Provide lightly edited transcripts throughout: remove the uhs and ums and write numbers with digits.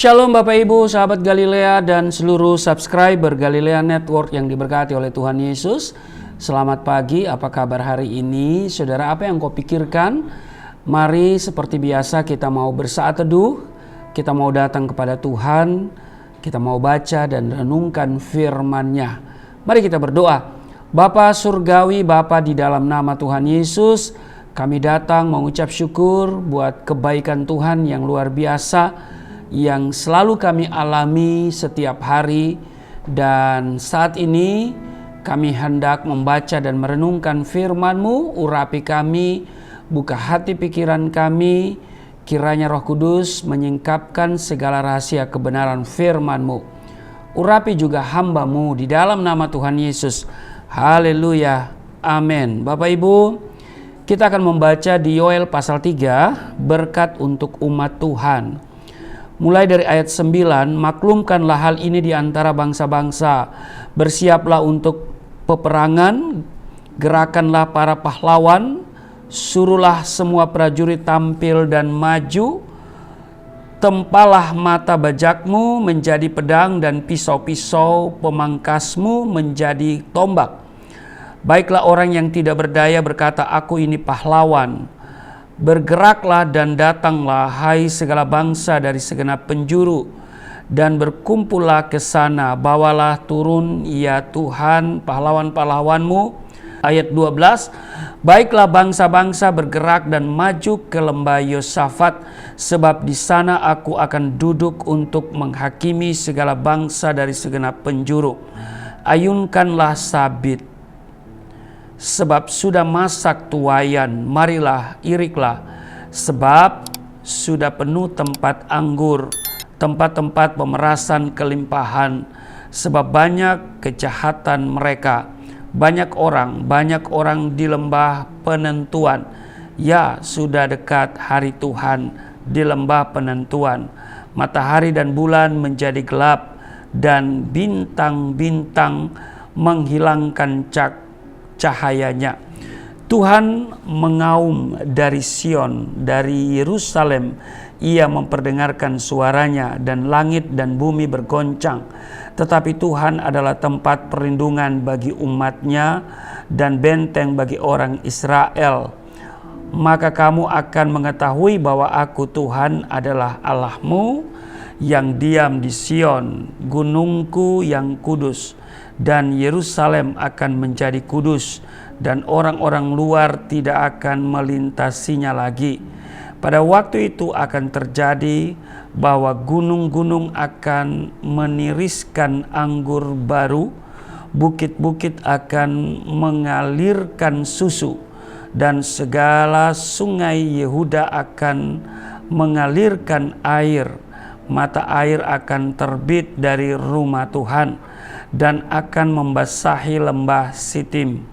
Shalom Bapak Ibu, sahabat Galilea dan seluruh subscriber Galilea Network yang diberkati oleh Tuhan Yesus. Selamat pagi, apa kabar hari ini? Saudara, apa yang kau pikirkan? Mari seperti biasa kita mau bersaat teduh, kita mau datang kepada Tuhan, kita mau baca dan renungkan firman-Nya. Mari kita berdoa. Bapa Surgawi, Bapa di dalam nama Tuhan Yesus, kami datang mengucap syukur buat kebaikan Tuhan yang luar biasa yang selalu kami alami setiap hari, dan saat ini kami hendak membaca dan merenungkan firman-Mu. Urapi kami, buka hati pikiran kami, kiranya Roh Kudus menyingkapkan segala rahasia kebenaran firman-Mu. Urapi juga hamba-Mu di dalam nama Tuhan Yesus. Haleluya, amin. Bapak Ibu, kita akan membaca di Yoel pasal 3, berkat untuk umat Tuhan. Mulai dari ayat 9, maklumkanlah hal ini di antara bangsa-bangsa, bersiaplah untuk peperangan, gerakanlah para pahlawan, suruhlah semua prajurit tampil dan maju, tempalah mata bajakmu menjadi pedang dan pisau-pisau pemangkasmu menjadi tombak. Baiklah orang yang tidak berdaya berkata, aku ini pahlawan. Bergeraklah dan datanglah, hai segala bangsa dari segenap penjuru, dan berkumpullah ke sana. Bawalah turun, ya Tuhan, pahlawan-pahlawanmu. Ayat 12, baiklah bangsa-bangsa bergerak dan maju ke lembah Yosafat, sebab di sana aku akan duduk untuk menghakimi segala bangsa dari segenap penjuru. Ayunkanlah sabit, sebab sudah masak tuayan, marilah iriklah, sebab sudah penuh tempat anggur, tempat-tempat pemerasan kelimpahan, sebab banyak kejahatan mereka, banyak orang di lembah penentuan. Ya, sudah dekat hari Tuhan di lembah penentuan. Matahari dan bulan menjadi gelap, dan bintang-bintang menghilangkan cahayanya. Tuhan mengaum dari Sion, dari Yerusalem. Ia memperdengarkan suaranya, dan langit dan bumi bergoncang. Tetapi Tuhan adalah tempat perlindungan bagi umatnya dan benteng bagi orang Israel. Maka kamu akan mengetahui bahwa aku Tuhan adalah Allahmu yang diam di Sion, gunungku yang kudus. Dan Yerusalem akan menjadi kudus, dan orang-orang luar tidak akan melintasinya lagi. Pada waktu itu akan terjadi bahwa gunung-gunung akan meniriskan anggur baru, bukit-bukit akan mengalirkan susu, dan segala sungai Yehuda akan mengalirkan air. Mata air akan terbit dari rumah Tuhan dan akan membasahi lembah Sitim.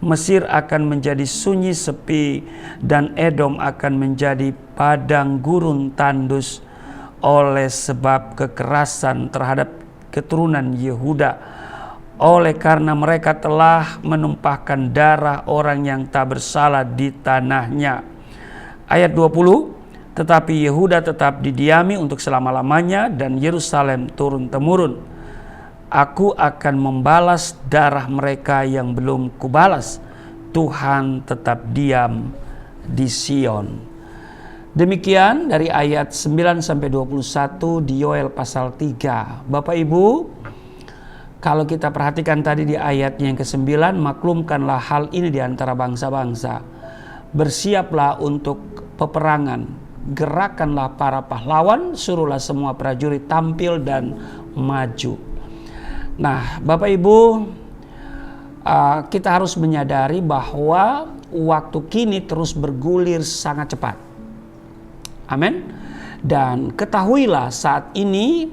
Mesir akan menjadi sunyi sepi, dan Edom akan menjadi padang gurun tandus oleh sebab kekerasan terhadap keturunan Yehuda, oleh karena mereka telah menumpahkan darah orang yang tak bersalah di tanahnya. Ayat 20, tetapi Yehuda tetap didiami untuk selama-lamanya, dan Yerusalem turun-temurun. Aku akan membalas darah mereka yang belum kubalas. Tuhan tetap diam di Sion. Demikian dari ayat 9-21 di Yoel pasal 3. Bapak Ibu, kalau kita perhatikan tadi di ayatnya yang ke-9, maklumkanlah hal ini di antara bangsa-bangsa. Bersiaplah untuk peperangan, gerakanlah para pahlawan, suruhlah semua prajurit tampil dan maju. Nah, Bapak Ibu, kita harus menyadari bahwa waktu kini terus bergulir sangat cepat. Amin. Dan ketahuilah saat ini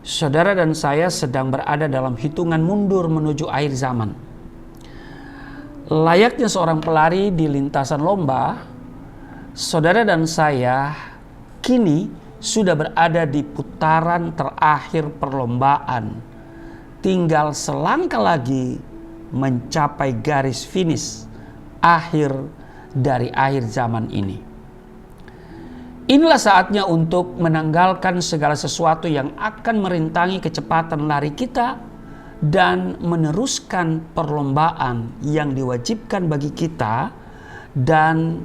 saudara dan saya sedang berada dalam hitungan mundur menuju akhir zaman. Layaknya seorang pelari di lintasan lomba, saudara dan saya kini sudah berada di putaran terakhir perlombaan. Tinggal selangkah lagi mencapai garis finish akhir dari akhir zaman ini. Inilah saatnya untuk menanggalkan segala sesuatu yang akan merintangi kecepatan lari kita dan meneruskan perlombaan yang diwajibkan bagi kita dan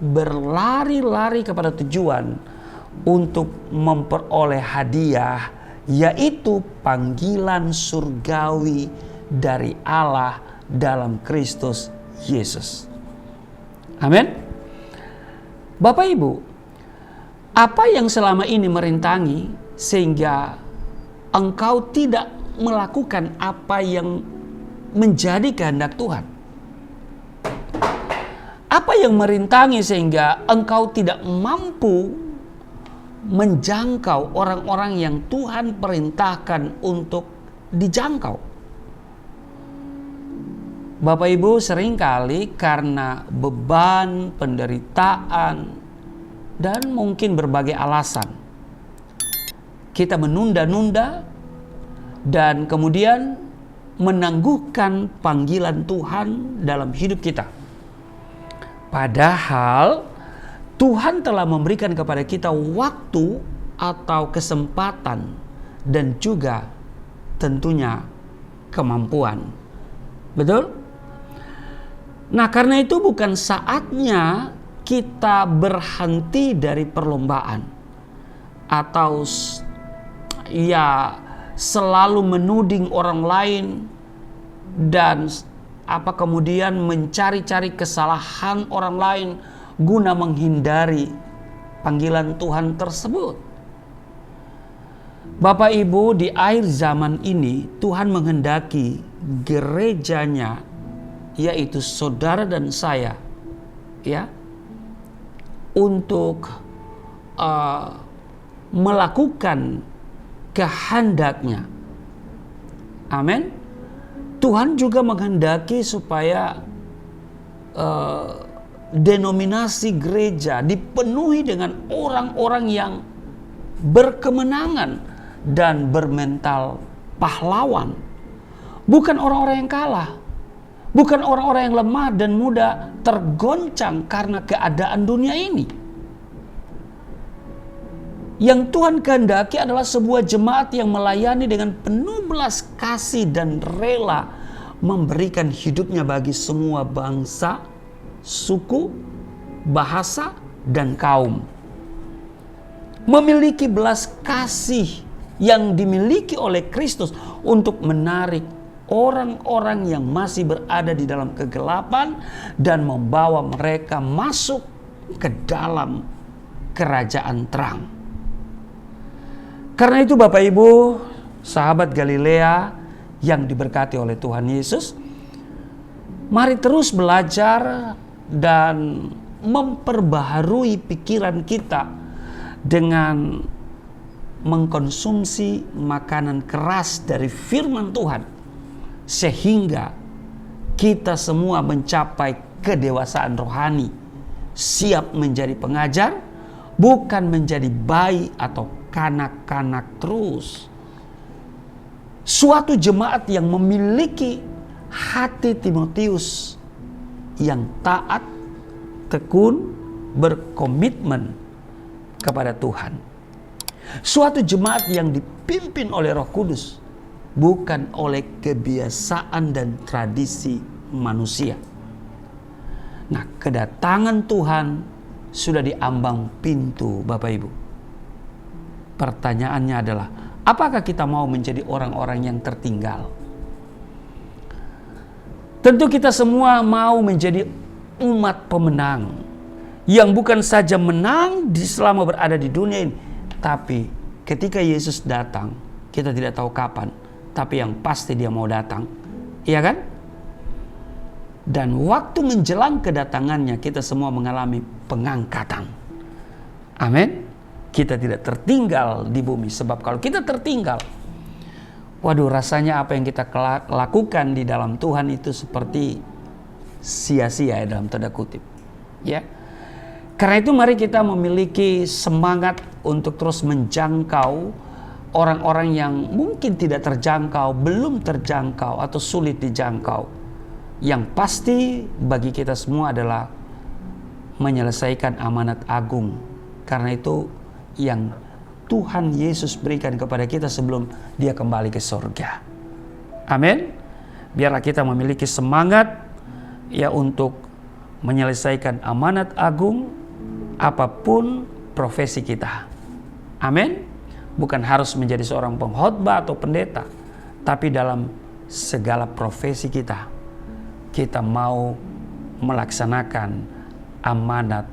berlari-lari kepada tujuan untuk memperoleh hadiah, yaitu panggilan surgawi dari Allah dalam Kristus Yesus. Amin. Bapak Ibu, apa yang selama ini merintangi sehingga engkau tidak melakukan apa yang menjadi kehendak Tuhan? Apa yang merintangi sehingga engkau tidak mampu menjangkau orang-orang yang Tuhan perintahkan untuk dijangkau? Bapak Ibu, seringkali karena beban, penderitaan, dan mungkin berbagai alasan, kita menunda-nunda dan kemudian menangguhkan panggilan Tuhan dalam hidup kita. Padahal Tuhan telah memberikan kepada kita waktu atau kesempatan dan juga tentunya kemampuan. Betul? Nah, karena itu bukan saatnya kita berhenti dari perlombaan atau selalu menuding orang lain dan kemudian mencari-cari kesalahan orang lain guna menghindari panggilan Tuhan tersebut. Bapak Ibu, di akhir zaman ini Tuhan menghendaki gerejanya, yaitu saudara dan saya, untuk melakukan kehendaknya. Amin. Tuhan juga menghendaki supaya denominasi gereja dipenuhi dengan orang-orang yang berkemenangan dan bermental pahlawan. Bukan orang-orang yang kalah. Bukan orang-orang yang lemah dan mudah tergoncang karena keadaan dunia ini. Yang Tuhan kehendaki adalah sebuah jemaat yang melayani dengan penuh belas kasih dan rela memberikan hidupnya bagi semua bangsa, suku, bahasa, dan kaum. Memiliki belas kasih yang dimiliki oleh Kristus untuk menarik orang-orang yang masih berada di dalam kegelapan dan membawa mereka masuk ke dalam kerajaan terang. Karena itu Bapak Ibu, sahabat Galilea yang diberkati oleh Tuhan Yesus, mari terus belajar dan memperbaharui pikiran kita dengan mengkonsumsi makanan keras dari firman Tuhan, sehingga kita semua mencapai kedewasaan rohani, siap menjadi pengajar, bukan menjadi bayi atau kanak-kanak terus. Suatu jemaat yang memiliki hati Timotius yang taat, tekun, berkomitmen kepada Tuhan. Suatu jemaat yang dipimpin oleh Roh Kudus, bukan oleh kebiasaan dan tradisi manusia. Nah, kedatangan Tuhan sudah di ambang pintu, Bapak Ibu. Pertanyaannya adalah, apakah kita mau menjadi orang-orang yang tertinggal? Tentu kita semua mau menjadi umat pemenang yang bukan saja menang selama berada di dunia ini, tapi ketika Yesus datang, kita tidak tahu kapan, tapi yang pasti dia mau datang. Iya kan? Dan waktu menjelang kedatangannya, kita semua mengalami pengangkatan. Amin. Kita tidak tertinggal di bumi. Sebab kalau kita tertinggal, waduh, rasanya apa yang kita lakukan di dalam Tuhan itu seperti sia-sia, dalam tanda kutip. Ya. Karena itu mari kita memiliki semangat untuk terus menjangkau orang-orang yang mungkin tidak terjangkau, belum terjangkau, atau sulit dijangkau. Yang pasti bagi kita semua adalah menyelesaikan amanat agung Karena itu yang Tuhan Yesus berikan kepada kita sebelum dia kembali ke surga. Amin. Biarlah kita memiliki semangat ya untuk menyelesaikan amanat agung apapun profesi kita. Amin. Bukan harus menjadi seorang pengkhotbah atau pendeta, tapi dalam segala profesi kita, kita mau melaksanakan amanat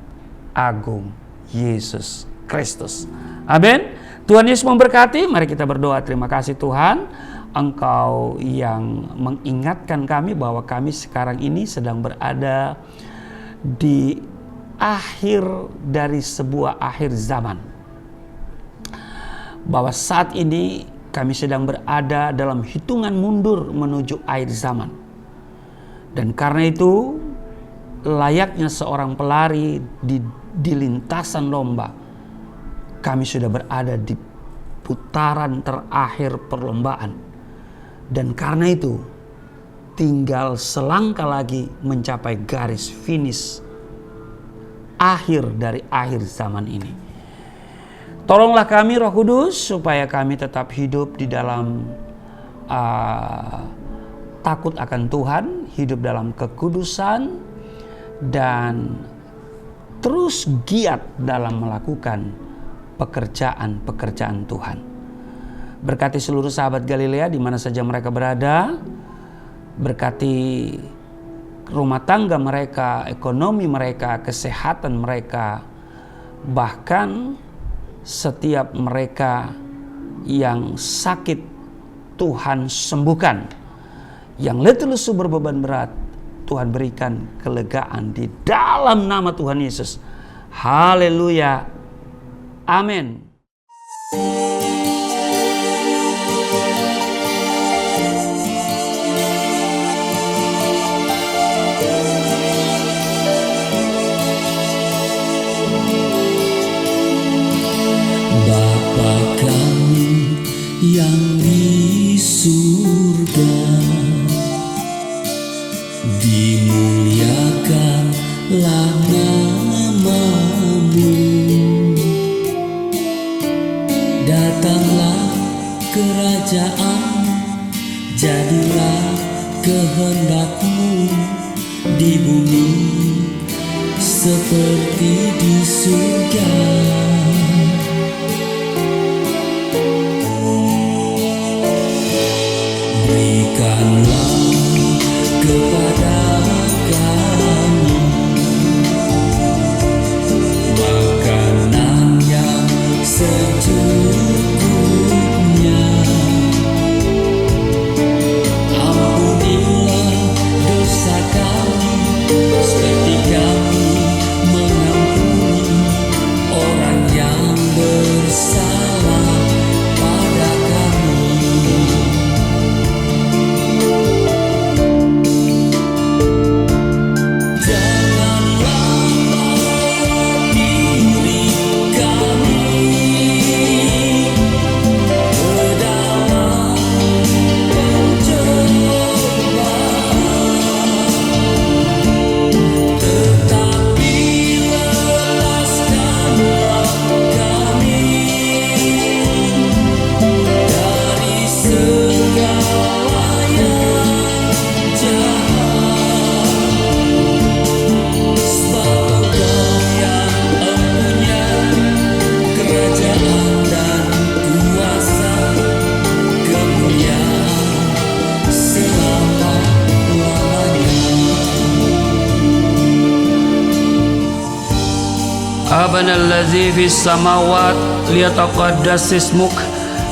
agung Yesus Kristus. Amin. Tuhan Yesus memberkati. Mari kita berdoa. Terima kasih Tuhan, Engkau yang mengingatkan kami bahwa kami sekarang ini sedang berada di akhir dari sebuah akhir zaman. Bahwa saat ini kami sedang berada dalam hitungan mundur menuju akhir zaman. Dan karena itu layaknya seorang pelari di lintasan lomba, kami sudah berada di putaran terakhir perlombaan. Dan karena itu tinggal selangkah lagi mencapai garis finish akhir dari akhir zaman ini. Tolonglah kami Roh Kudus supaya kami tetap hidup di dalam takut akan Tuhan, hidup dalam kekudusan, dan terus giat dalam melakukan pekerjaan-pekerjaan Tuhan. Berkati seluruh sahabat Galilea di mana saja mereka berada. Berkati rumah tangga mereka, ekonomi mereka, kesehatan mereka. Bahkan setiap mereka yang sakit Tuhan sembuhkan. Yang letih lesu berbeban berat, Tuhan berikan kelegaan di dalam nama Tuhan Yesus. Haleluya. Amin. Bapa kami yang di surga, dimuliakanlah nama-Mu. Datanglah kerajaan, jadilah kehendak-Mu di bumi seperti di surga. Berikanlah kepada kami makanan yang secukupnya. Ampunilah dosa kami seperti kami mengampuni orang yang bersalah pada kami. Abana allazi fis samawat liyataqaddas ismuk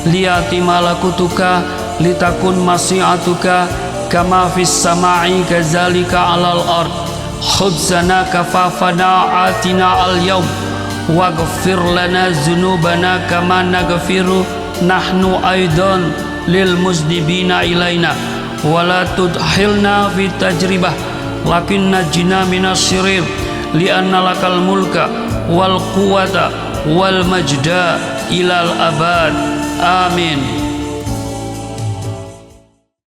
liyati malakutuka litakun masyiatuka kama fis samai kadzalika alal ard khubzana kafafana atina al yawm waghfir lana dzunubana kama naghfiru nahnu aidan lil muzdibina ilaina wala tudhilna fit tajribah lakin najina minas syirir lianna lakal mulka wal quwata wal majda ilal abad. Amin.